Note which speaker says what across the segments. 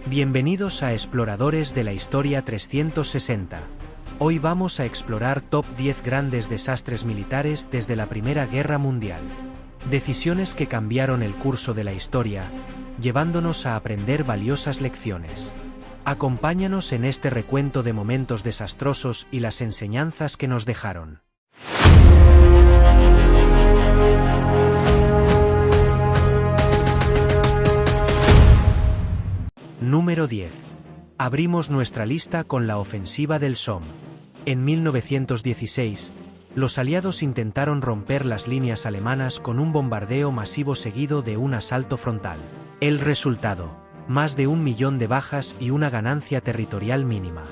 Speaker 1: Bienvenidos a Exploradores de la Historia 360. Hoy vamos a explorar top 10 grandes desastres militares desde la Primera Guerra Mundial. Decisiones que cambiaron el curso de la historia, llevándonos a aprender valiosas lecciones. Acompáñanos en este recuento de momentos desastrosos y las enseñanzas que nos dejaron. Número 10. Abrimos nuestra lista con la ofensiva del Somme. En 1916, los aliados intentaron romper las líneas alemanas con un bombardeo masivo seguido de un asalto frontal. El resultado: más de 1 millón de bajas y una ganancia territorial mínima.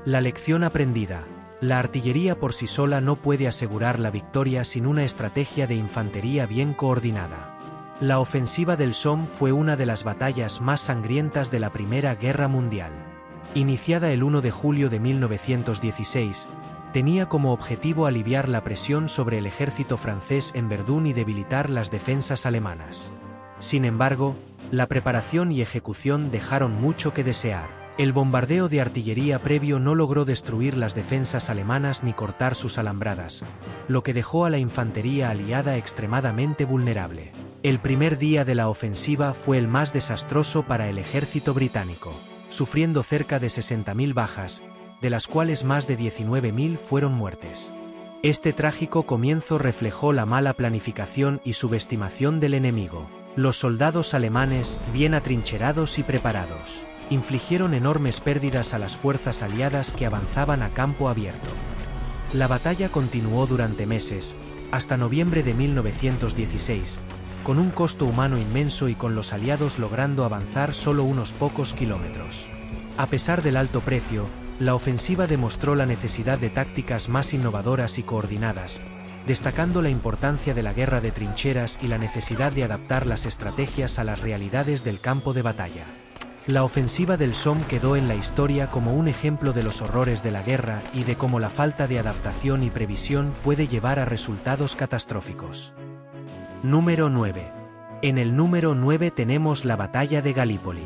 Speaker 1: La lección aprendida: la artillería por sí sola no puede asegurar la victoria sin una estrategia de infantería bien coordinada. La ofensiva del Somme fue una de las batallas más sangrientas de la Primera Guerra Mundial. Iniciada el 1 de julio de 1916, tenía como objetivo aliviar la presión sobre el ejército francés en Verdún y debilitar las defensas alemanas. Sin embargo, la preparación y ejecución dejaron mucho que desear. El bombardeo de artillería previo no logró destruir las defensas alemanas ni cortar sus alambradas, lo que dejó a la infantería aliada extremadamente vulnerable. El primer día de la ofensiva fue el más desastroso para el ejército británico, sufriendo cerca de 60.000 bajas, de las cuales más de 19.000 fueron muertes. Este trágico comienzo reflejó la mala planificación y subestimación del enemigo. Los soldados alemanes, bien atrincherados y preparados, infligieron enormes pérdidas a las fuerzas aliadas que avanzaban a campo abierto. La batalla continuó durante meses, hasta noviembre de 1916, con un costo humano inmenso y con los aliados logrando avanzar solo unos pocos kilómetros. A pesar del alto precio, la ofensiva demostró la necesidad de tácticas más innovadoras y coordinadas, destacando la importancia de la guerra de trincheras y la necesidad de adaptar las estrategias a las realidades del campo de batalla. La ofensiva del Somme quedó en la historia como un ejemplo de los horrores de la guerra y de cómo la falta de adaptación y previsión puede llevar a resultados catastróficos. Número 9. En el número 9 tenemos la batalla de Galípoli.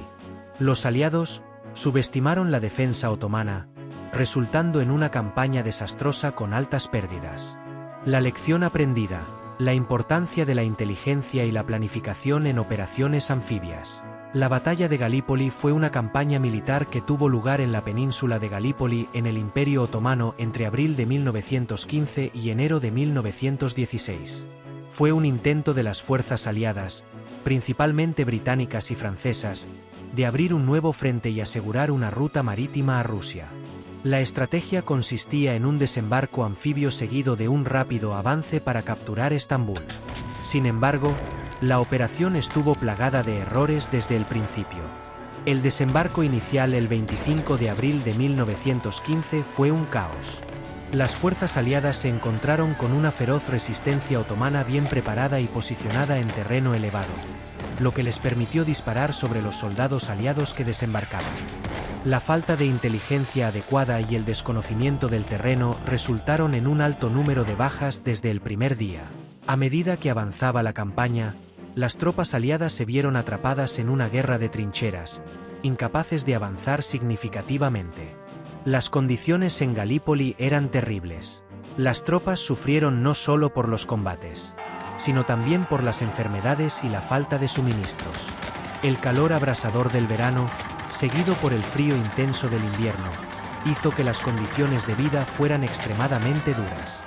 Speaker 1: Los aliados subestimaron la defensa otomana, resultando en una campaña desastrosa con altas pérdidas. La lección aprendida: la importancia de la inteligencia y la planificación en operaciones anfibias. La batalla de Galípoli fue una campaña militar que tuvo lugar en la península de Galípoli en el Imperio Otomano entre abril de 1915 y enero de 1916. Fue un intento de las fuerzas aliadas, principalmente británicas y francesas, de abrir un nuevo frente y asegurar una ruta marítima a Rusia. La estrategia consistía en un desembarco anfibio seguido de un rápido avance para capturar Estambul. Sin embargo, la operación estuvo plagada de errores desde el principio. El desembarco inicial el 25 de abril de 1915 fue un caos. Las fuerzas aliadas se encontraron con una feroz resistencia otomana bien preparada y posicionada en terreno elevado, lo que les permitió disparar sobre los soldados aliados que desembarcaban. La falta de inteligencia adecuada y el desconocimiento del terreno resultaron en un alto número de bajas desde el primer día. A medida que avanzaba la campaña, las tropas aliadas se vieron atrapadas en una guerra de trincheras, incapaces de avanzar significativamente. Las condiciones en Galípoli eran terribles. Las tropas sufrieron no solo por los combates, sino también por las enfermedades y la falta de suministros. El calor abrasador del verano, seguido por el frío intenso del invierno, hizo que las condiciones de vida fueran extremadamente duras.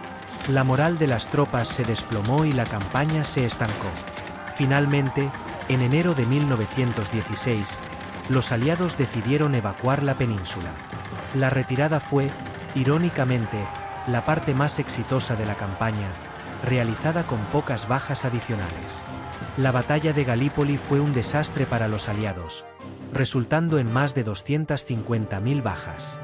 Speaker 1: La moral de las tropas se desplomó y la campaña se estancó. Finalmente, en enero de 1916, los aliados decidieron evacuar la península. La retirada fue, irónicamente, la parte más exitosa de la campaña, realizada con pocas bajas adicionales. La batalla de Galípoli fue un desastre para los aliados, resultando en más de 250.000 bajas.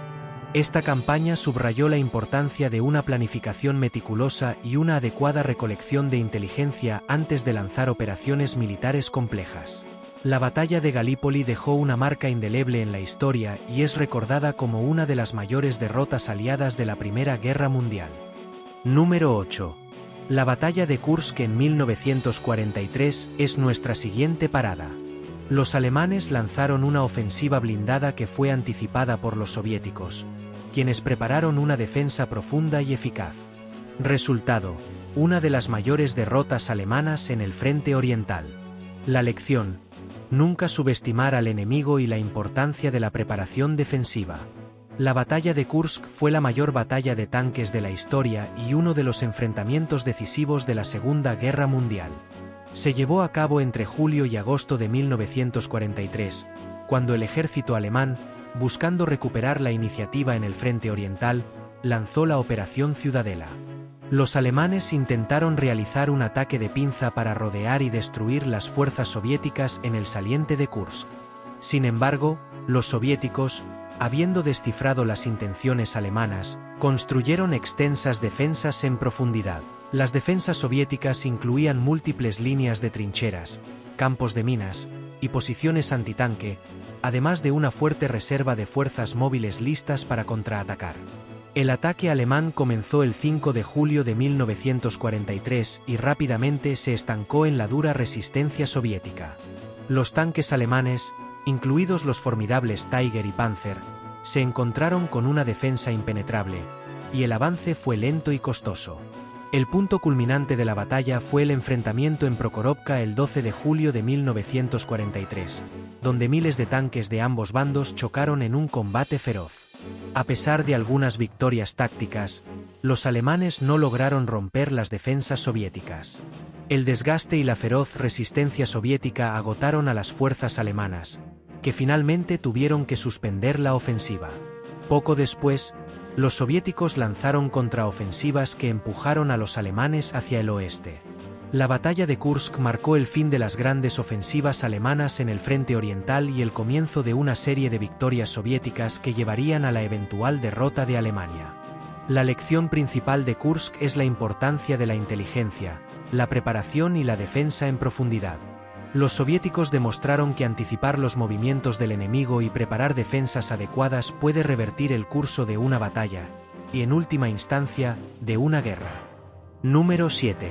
Speaker 1: Esta campaña subrayó la importancia de una planificación meticulosa y una adecuada recolección de inteligencia antes de lanzar operaciones militares complejas. La batalla de Galípoli dejó una marca indeleble en la historia y es recordada como una de las mayores derrotas aliadas de la Primera Guerra Mundial. Número 8. La batalla de Kursk en 1943 es nuestra siguiente parada. Los alemanes lanzaron una ofensiva blindada que fue anticipada por los soviéticos, quienes prepararon una defensa profunda y eficaz. Resultado: una de las mayores derrotas alemanas en el frente oriental. La lección: nunca subestimar al enemigo y la importancia de la preparación defensiva. La batalla de Kursk fue la mayor batalla de tanques de la historia y uno de los enfrentamientos decisivos de la Segunda Guerra Mundial. Se llevó a cabo entre julio y agosto de 1943, cuando el ejército alemán, buscando recuperar la iniciativa en el frente oriental, lanzó la Operación Ciudadela. Los alemanes intentaron realizar un ataque de pinza para rodear y destruir las fuerzas soviéticas en el saliente de Kursk. Sin embargo, los soviéticos, habiendo descifrado las intenciones alemanas, construyeron extensas defensas en profundidad. Las defensas soviéticas incluían múltiples líneas de trincheras, campos de minas y posiciones antitanque, además de una fuerte reserva de fuerzas móviles listas para contraatacar. El ataque alemán comenzó el 5 de julio de 1943 y rápidamente se estancó en la dura resistencia soviética. Los tanques alemanes, incluidos los formidables Tiger y Panzer, se encontraron con una defensa impenetrable, y el avance fue lento y costoso. El punto culminante de la batalla fue el enfrentamiento en Prokhorovka el 12 de julio de 1943, donde miles de tanques de ambos bandos chocaron en un combate feroz. A pesar de algunas victorias tácticas, los alemanes no lograron romper las defensas soviéticas. El desgaste y la feroz resistencia soviética agotaron a las fuerzas alemanas, que finalmente tuvieron que suspender la ofensiva. Poco después, los soviéticos lanzaron contraofensivas que empujaron a los alemanes hacia el oeste. La batalla de Kursk marcó el fin de las grandes ofensivas alemanas en el frente oriental y el comienzo de una serie de victorias soviéticas que llevarían a la eventual derrota de Alemania. La lección principal de Kursk es la importancia de la inteligencia, la preparación y la defensa en profundidad. Los soviéticos demostraron que anticipar los movimientos del enemigo y preparar defensas adecuadas puede revertir el curso de una batalla, y en última instancia, de una guerra. Número 7.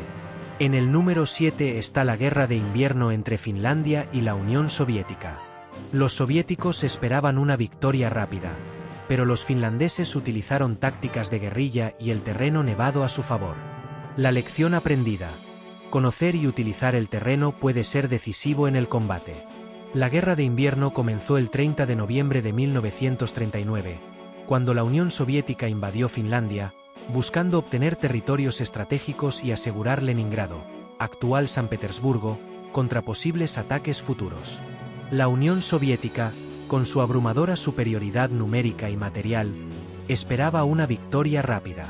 Speaker 1: En el número 7 está la Guerra de Invierno entre Finlandia y la Unión Soviética. Los soviéticos esperaban una victoria rápida, pero los finlandeses utilizaron tácticas de guerrilla y el terreno nevado a su favor. La lección aprendida: conocer y utilizar el terreno puede ser decisivo en el combate. La Guerra de Invierno comenzó el 30 de noviembre de 1939, cuando la Unión Soviética invadió Finlandia, buscando obtener territorios estratégicos y asegurar Leningrado, actual San Petersburgo, contra posibles ataques futuros. La Unión Soviética, con su abrumadora superioridad numérica y material, esperaba una victoria rápida.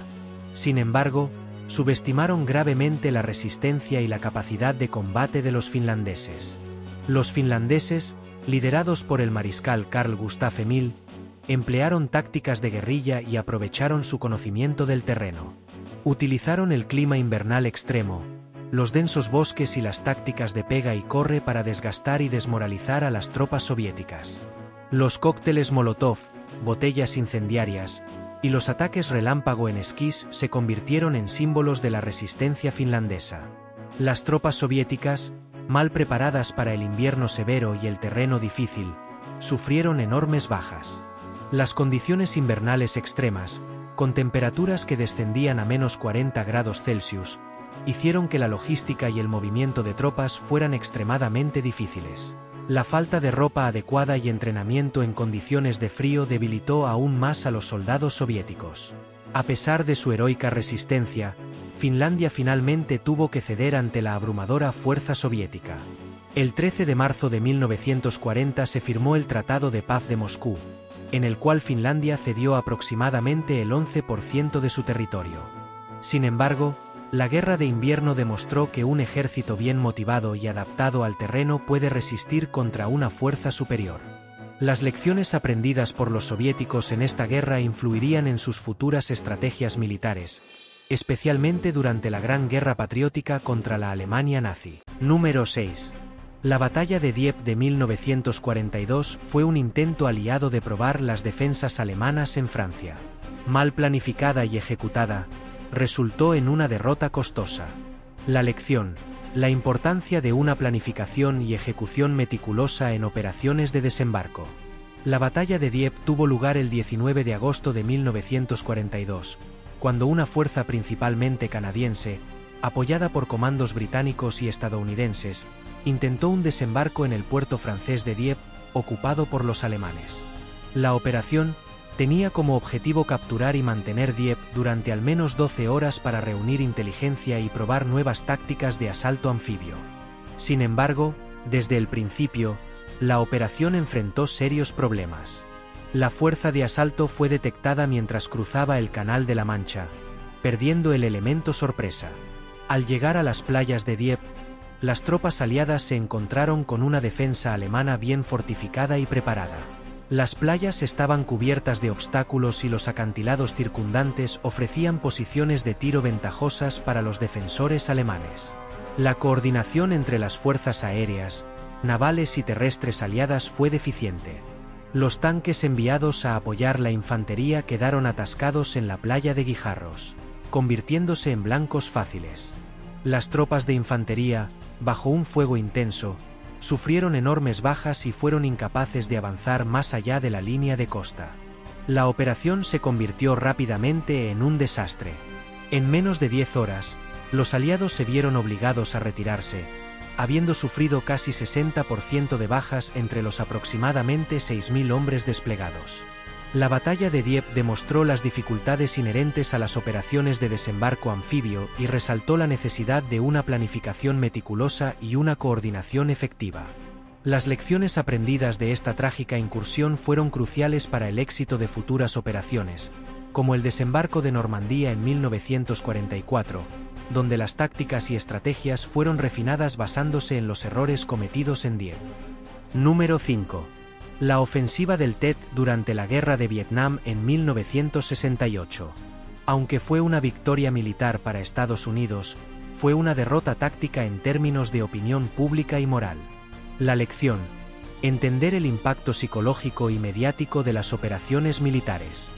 Speaker 1: Sin embargo, subestimaron gravemente la resistencia y la capacidad de combate de los finlandeses. Los finlandeses, liderados por el mariscal Carl Gustaf Emil, emplearon tácticas de guerrilla y aprovecharon su conocimiento del terreno. Utilizaron el clima invernal extremo, los densos bosques y las tácticas de pega y corre para desgastar y desmoralizar a las tropas soviéticas. Los cócteles Molotov, botellas incendiarias y los ataques relámpago en esquís se convirtieron en símbolos de la resistencia finlandesa. Las tropas soviéticas, mal preparadas para el invierno severo y el terreno difícil, sufrieron enormes bajas. Las condiciones invernales extremas, con temperaturas que descendían a menos 40 grados Celsius, hicieron que la logística y el movimiento de tropas fueran extremadamente difíciles. La falta de ropa adecuada y entrenamiento en condiciones de frío debilitó aún más a los soldados soviéticos. A pesar de su heroica resistencia, Finlandia finalmente tuvo que ceder ante la abrumadora fuerza soviética. El 13 de marzo de 1940 se firmó el Tratado de Paz de Moscú, en el cual Finlandia cedió aproximadamente el 11% de su territorio. Sin embargo, la Guerra de Invierno demostró que un ejército bien motivado y adaptado al terreno puede resistir contra una fuerza superior. Las lecciones aprendidas por los soviéticos en esta guerra influirían en sus futuras estrategias militares, especialmente durante la Gran Guerra Patriótica contra la Alemania nazi. Número 6. La batalla de Dieppe de 1942 fue un intento aliado de probar las defensas alemanas en Francia. Mal planificada y ejecutada, resultó en una derrota costosa. La lección: La importancia de una planificación y ejecución meticulosa en operaciones de desembarco. La batalla de Dieppe tuvo lugar el 19 de agosto de 1942, cuando una fuerza principalmente canadiense, apoyada por comandos británicos y estadounidenses, intentó un desembarco en el puerto francés de Dieppe, ocupado por los alemanes. La operación tenía como objetivo capturar y mantener Dieppe durante al menos 12 horas para reunir inteligencia y probar nuevas tácticas de asalto anfibio. Sin embargo, desde el principio, la operación enfrentó serios problemas. La fuerza de asalto fue detectada mientras cruzaba el Canal de la Mancha, perdiendo el elemento sorpresa. Al llegar a las playas de Dieppe, las tropas aliadas se encontraron con una defensa alemana bien fortificada y preparada. Las playas estaban cubiertas de obstáculos y los acantilados circundantes ofrecían posiciones de tiro ventajosas para los defensores alemanes. La coordinación entre las fuerzas aéreas, navales y terrestres aliadas fue deficiente. Los tanques enviados a apoyar la infantería quedaron atascados en la playa de Guijarros, convirtiéndose en blancos fáciles. Las tropas de infantería, bajo un fuego intenso, sufrieron enormes bajas y fueron incapaces de avanzar más allá de la línea de costa. La operación se convirtió rápidamente en un desastre. En menos de 10 horas, los aliados se vieron obligados a retirarse, habiendo sufrido casi 60% de bajas entre los aproximadamente 6.000 hombres desplegados. La batalla de Dieppe demostró las dificultades inherentes a las operaciones de desembarco anfibio y resaltó la necesidad de una planificación meticulosa y una coordinación efectiva. Las lecciones aprendidas de esta trágica incursión fueron cruciales para el éxito de futuras operaciones, como el desembarco de Normandía en 1944, donde las tácticas y estrategias fueron refinadas basándose en los errores cometidos en Dieppe. Número 5. La ofensiva del Tet durante la Guerra de Vietnam en 1968. Aunque fue una victoria militar para Estados Unidos, fue una derrota táctica en términos de opinión pública y moral. La lección: entender el impacto psicológico y mediático de las operaciones militares.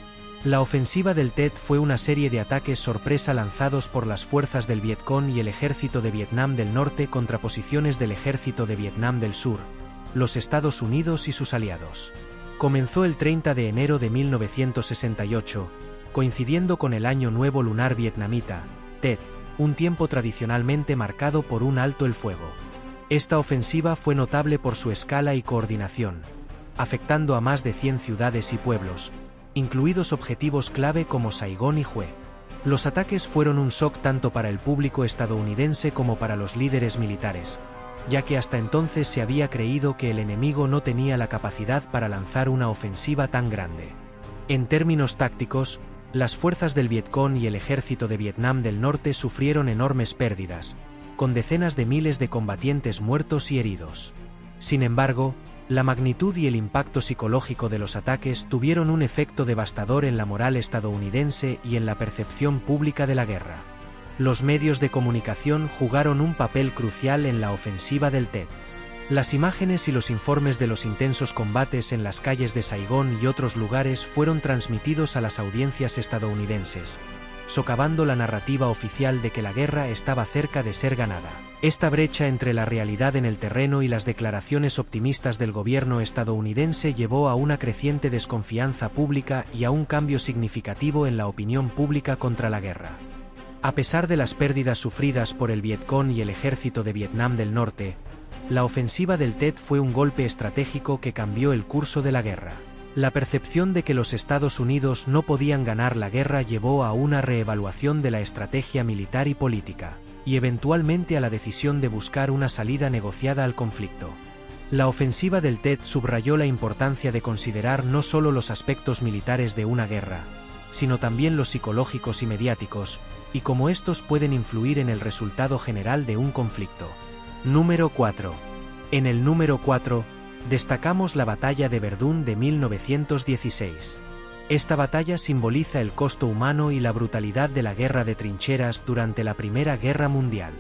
Speaker 1: La ofensiva del Tet fue una serie de ataques sorpresa lanzados por las fuerzas del Vietcong y el ejército de Vietnam del Norte contra posiciones del ejército de Vietnam del Sur, los Estados Unidos y sus aliados. Comenzó el 30 de enero de 1968, coincidiendo con el Año Nuevo Lunar Vietnamita, Tet, un tiempo tradicionalmente marcado por un alto el fuego. Esta ofensiva fue notable por su escala y coordinación, afectando a más de 100 ciudades y pueblos, incluidos objetivos clave como Saigón y Hue. Los ataques fueron un shock tanto para el público estadounidense como para los líderes militares, ya que hasta entonces se había creído que el enemigo no tenía la capacidad para lanzar una ofensiva tan grande. En términos tácticos, las fuerzas del Vietcong y el ejército de Vietnam del Norte sufrieron enormes pérdidas, con decenas de miles de combatientes muertos y heridos. Sin embargo, la magnitud y el impacto psicológico de los ataques tuvieron un efecto devastador en la moral estadounidense y en la percepción pública de la guerra. Los medios de comunicación jugaron un papel crucial en la ofensiva del Tet. Las imágenes y los informes de los intensos combates en las calles de Saigón y otros lugares fueron transmitidos a las audiencias estadounidenses, socavando la narrativa oficial de que la guerra estaba cerca de ser ganada. Esta brecha entre la realidad en el terreno y las declaraciones optimistas del gobierno estadounidense llevó a una creciente desconfianza pública y a un cambio significativo en la opinión pública contra la guerra. A pesar de las pérdidas sufridas por el Vietcong y el ejército de Vietnam del Norte, la ofensiva del Tet fue un golpe estratégico que cambió el curso de la guerra. La percepción de que los Estados Unidos no podían ganar la guerra llevó a una reevaluación de la estrategia militar y política, y eventualmente a la decisión de buscar una salida negociada al conflicto. La ofensiva del Tet subrayó la importancia de considerar no solo los aspectos militares de una guerra, sino también los psicológicos y mediáticos, y cómo estos pueden influir en el resultado general de un conflicto. Número 4. En el número 4, destacamos la Batalla de Verdún de 1916. Esta batalla simboliza el costo humano y la brutalidad de la guerra de trincheras durante la Primera Guerra Mundial.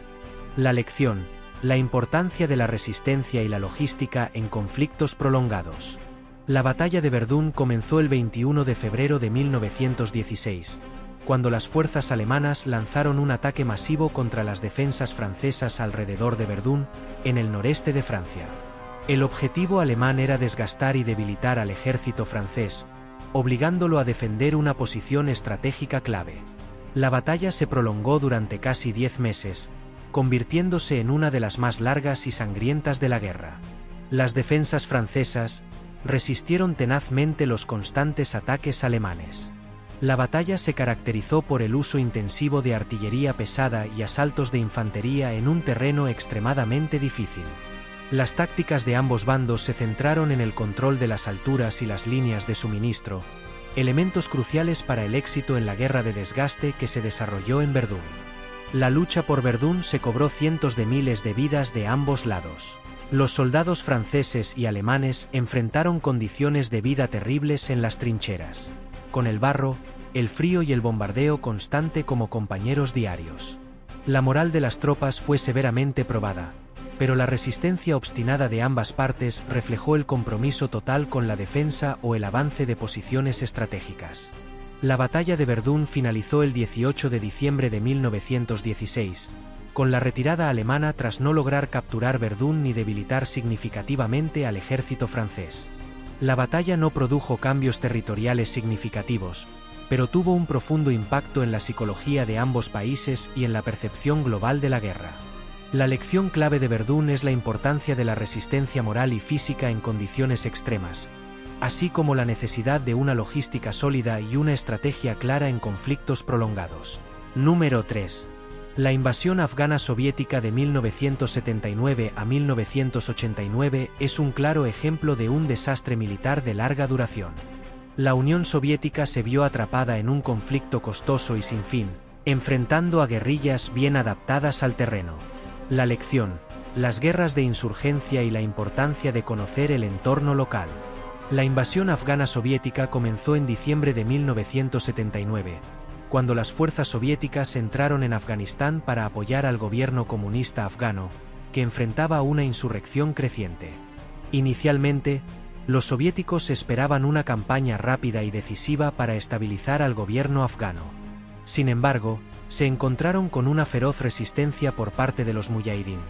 Speaker 1: La lección: la importancia de la resistencia y la logística en conflictos prolongados. La Batalla de Verdún comenzó el 21 de febrero de 1916, cuando las fuerzas alemanas lanzaron un ataque masivo contra las defensas francesas alrededor de Verdún, en el noreste de Francia. El objetivo alemán era desgastar y debilitar al ejército francés, obligándolo a defender una posición estratégica clave. La batalla se prolongó durante casi 10 meses, convirtiéndose en una de las más largas y sangrientas de la guerra. Las defensas francesas resistieron tenazmente los constantes ataques alemanes. La batalla se caracterizó por el uso intensivo de artillería pesada y asaltos de infantería en un terreno extremadamente difícil. Las tácticas de ambos bandos se centraron en el control de las alturas y las líneas de suministro, elementos cruciales para el éxito en la guerra de desgaste que se desarrolló en Verdún. La lucha por Verdún se cobró cientos de miles de vidas de ambos lados. Los soldados franceses y alemanes enfrentaron condiciones de vida terribles en las trincheras, con el barro, el frío y el bombardeo constante como compañeros diarios. La moral de las tropas fue severamente probada, pero la resistencia obstinada de ambas partes reflejó el compromiso total con la defensa o el avance de posiciones estratégicas. La batalla de Verdún finalizó el 18 de diciembre de 1916, con la retirada alemana tras no lograr capturar Verdún ni debilitar significativamente al ejército francés. La batalla no produjo cambios territoriales significativos, pero tuvo un profundo impacto en la psicología de ambos países y en la percepción global de la guerra. La lección clave de Verdún es la importancia de la resistencia moral y física en condiciones extremas, así como la necesidad de una logística sólida y una estrategia clara en conflictos prolongados. Número 3. La invasión afgana soviética de 1979 a 1989 es un claro ejemplo de un desastre militar de larga duración. La Unión Soviética se vio atrapada en un conflicto costoso y sin fin, enfrentando a guerrillas bien adaptadas al terreno. La lección: las guerras de insurgencia y la importancia de conocer el entorno local. La invasión afgana soviética comenzó en diciembre de 1979, cuando las fuerzas soviéticas entraron en Afganistán para apoyar al gobierno comunista afgano, que enfrentaba una insurrección creciente. Inicialmente, los soviéticos esperaban una campaña rápida y decisiva para estabilizar al gobierno afgano. Sin embargo, se encontraron con una feroz resistencia por parte de los muyahidín,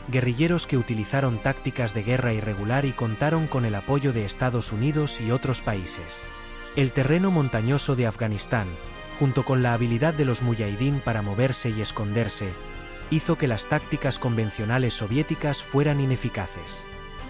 Speaker 1: guerrilleros que utilizaron tácticas de guerra irregular y contaron con el apoyo de Estados Unidos y otros países. El terreno montañoso de Afganistán, junto con la habilidad de los muyahidín para moverse y esconderse, hizo que las tácticas convencionales soviéticas fueran ineficaces.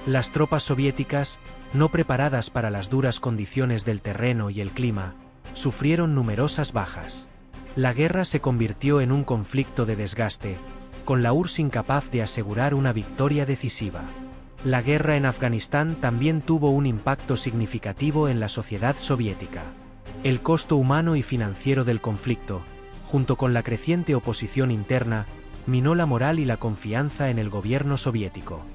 Speaker 1: Las tropas soviéticas, no preparadas para las duras condiciones del terreno y el clima, sufrieron numerosas bajas. La guerra se convirtió en un conflicto de desgaste, con la URSS incapaz de asegurar una victoria decisiva. La guerra en Afganistán también tuvo un impacto significativo en la sociedad soviética. El costo humano y financiero del conflicto, junto con la creciente oposición interna, minó la moral y la confianza en el gobierno soviético.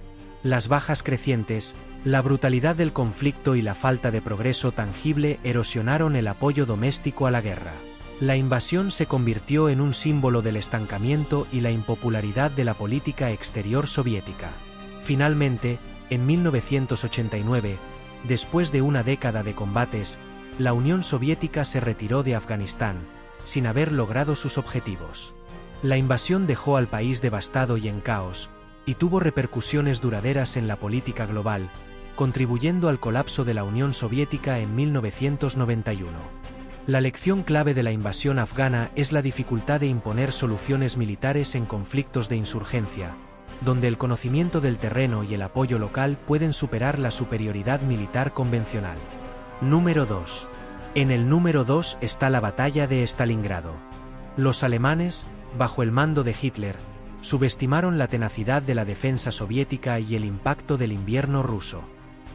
Speaker 1: Las bajas crecientes, la brutalidad del conflicto y la falta de progreso tangible erosionaron el apoyo doméstico a la guerra. La invasión se convirtió en un símbolo del estancamiento y la impopularidad de la política exterior soviética. Finalmente, en 1989, después de una década de combates, la Unión Soviética se retiró de Afganistán, sin haber logrado sus objetivos. La invasión dejó al país devastado y en caos, y tuvo repercusiones duraderas en la política global, contribuyendo al colapso de la Unión Soviética en 1991. La lección clave de la invasión afgana es la dificultad de imponer soluciones militares en conflictos de insurgencia, donde el conocimiento del terreno y el apoyo local pueden superar la superioridad militar convencional. Número 2. En el número 2 está la batalla de Stalingrado. Los alemanes, bajo el mando de Hitler, subestimaron la tenacidad de la defensa soviética y el impacto del invierno ruso.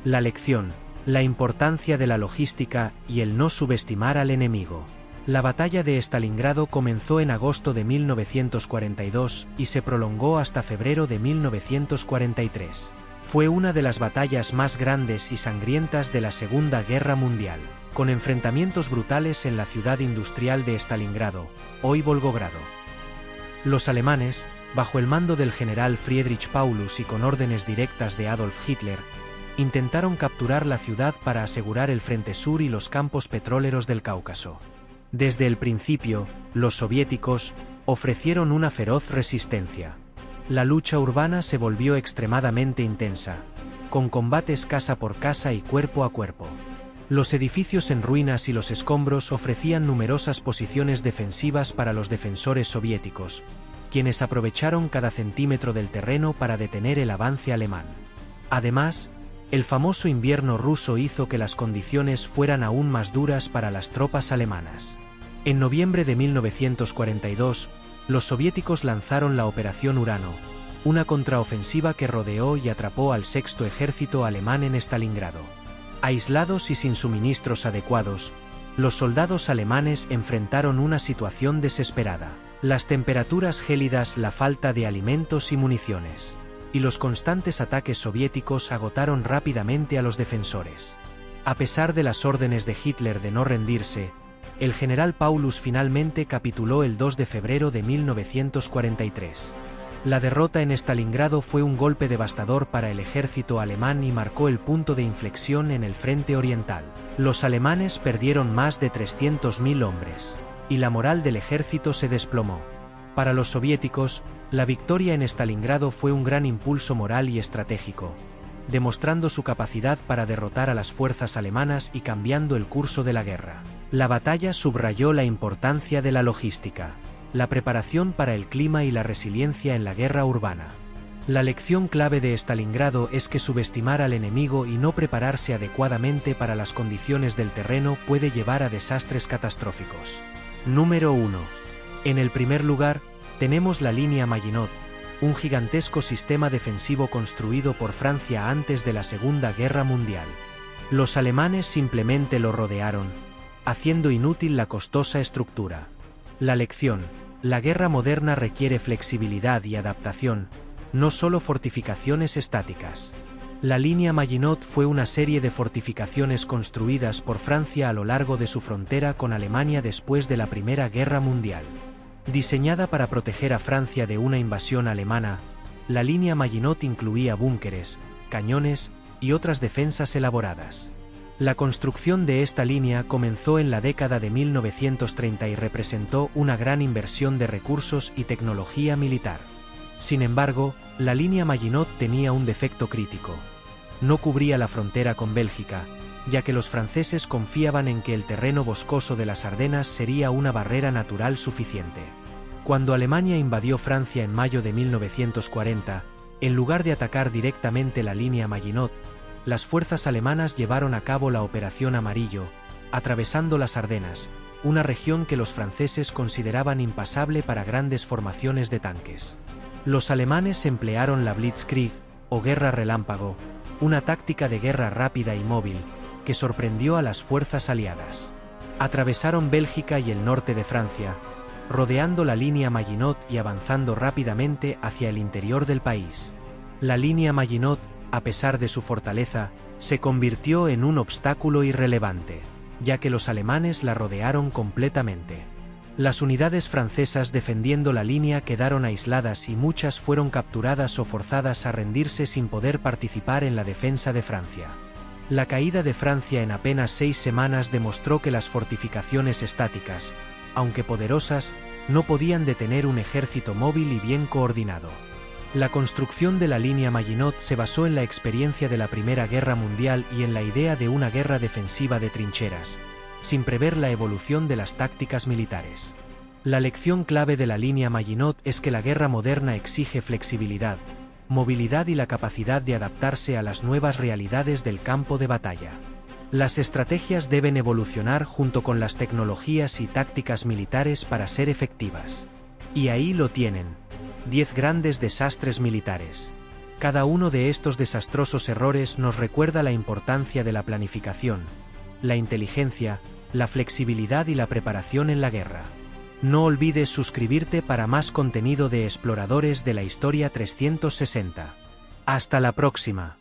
Speaker 1: La lección: la importancia de la logística y el no subestimar al enemigo. La batalla de Stalingrado comenzó en agosto de 1942 y se prolongó hasta febrero de 1943. Fue una de las batallas más grandes y sangrientas de la Segunda Guerra Mundial, con enfrentamientos brutales en la ciudad industrial de Stalingrado, hoy Volgogrado. Los alemanes, bajo el mando del general Friedrich Paulus y con órdenes directas de Adolf Hitler, intentaron capturar la ciudad para asegurar el Frente Sur y los campos petroleros del Cáucaso. Desde el principio, los soviéticos ofrecieron una feroz resistencia. La lucha urbana se volvió extremadamente intensa, con combates casa por casa y cuerpo a cuerpo. Los edificios en ruinas y los escombros ofrecían numerosas posiciones defensivas para los defensores soviéticos, quienes aprovecharon cada centímetro del terreno para detener el avance alemán. Además, el famoso invierno ruso hizo que las condiciones fueran aún más duras para las tropas alemanas. En noviembre de 1942, los soviéticos lanzaron la Operación Urano, una contraofensiva que rodeó y atrapó al Sexto Ejército alemán en Stalingrado. Aislados y sin suministros adecuados, los soldados alemanes enfrentaron una situación desesperada. Las temperaturas gélidas, la falta de alimentos y municiones, y los constantes ataques soviéticos agotaron rápidamente a los defensores. A pesar de las órdenes de Hitler de no rendirse, el general Paulus finalmente capituló el 2 de febrero de 1943. La derrota en Stalingrado fue un golpe devastador para el ejército alemán y marcó el punto de inflexión en el frente oriental. Los alemanes perdieron más de 300.000 hombres, y la moral del ejército se desplomó. Para los soviéticos, la victoria en Stalingrado fue un gran impulso moral y estratégico, demostrando su capacidad para derrotar a las fuerzas alemanas y cambiando el curso de la guerra. La batalla subrayó la importancia de la logística, la preparación para el clima y la resiliencia en la guerra urbana. La lección clave de Stalingrado es que subestimar al enemigo y no prepararse adecuadamente para las condiciones del terreno puede llevar a desastres catastróficos. Número 1. En el primer lugar, tenemos la línea Maginot, un gigantesco sistema defensivo construido por Francia antes de la Segunda Guerra Mundial. Los alemanes simplemente lo rodearon, haciendo inútil la costosa estructura. La lección: la guerra moderna requiere flexibilidad y adaptación, no solo fortificaciones estáticas. La línea Maginot fue una serie de fortificaciones construidas por Francia a lo largo de su frontera con Alemania después de la Primera Guerra Mundial. Diseñada para proteger a Francia de una invasión alemana, la línea Maginot incluía búnkeres, cañones y otras defensas elaboradas. La construcción de esta línea comenzó en la década de 1930 y representó una gran inversión de recursos y tecnología militar. Sin embargo, la línea Maginot tenía un defecto crítico. No cubría la frontera con Bélgica, ya que los franceses confiaban en que el terreno boscoso de las Ardenas sería una barrera natural suficiente. Cuando Alemania invadió Francia en mayo de 1940, en lugar de atacar directamente la línea Maginot, las fuerzas alemanas llevaron a cabo la Operación Amarillo, atravesando las Ardenas, una región que los franceses consideraban impasable para grandes formaciones de tanques. Los alemanes emplearon la Blitzkrieg, o guerra relámpago, una táctica de guerra rápida y móvil, que sorprendió a las fuerzas aliadas. Atravesaron Bélgica y el norte de Francia, rodeando la línea Maginot y avanzando rápidamente hacia el interior del país. La línea Maginot, a pesar de su fortaleza, se convirtió en un obstáculo irrelevante, ya que los alemanes la rodearon completamente. Las unidades francesas defendiendo la línea quedaron aisladas y muchas fueron capturadas o forzadas a rendirse sin poder participar en la defensa de Francia. La caída de Francia en apenas 6 semanas demostró que las fortificaciones estáticas, aunque poderosas, no podían detener un ejército móvil y bien coordinado. La construcción de la línea Maginot se basó en la experiencia de la Primera Guerra Mundial y en la idea de una guerra defensiva de trincheras, sin prever la evolución de las tácticas militares. La lección clave de la línea Maginot es que la guerra moderna exige flexibilidad, movilidad y la capacidad de adaptarse a las nuevas realidades del campo de batalla. Las estrategias deben evolucionar junto con las tecnologías y tácticas militares para ser efectivas. Y ahí lo tienen: 10 grandes desastres militares. Cada uno de estos desastrosos errores nos recuerda la importancia de la planificación, la inteligencia, la flexibilidad y la preparación en la guerra. No olvides suscribirte para más contenido de Exploradores de la Historia 360. ¡Hasta la próxima!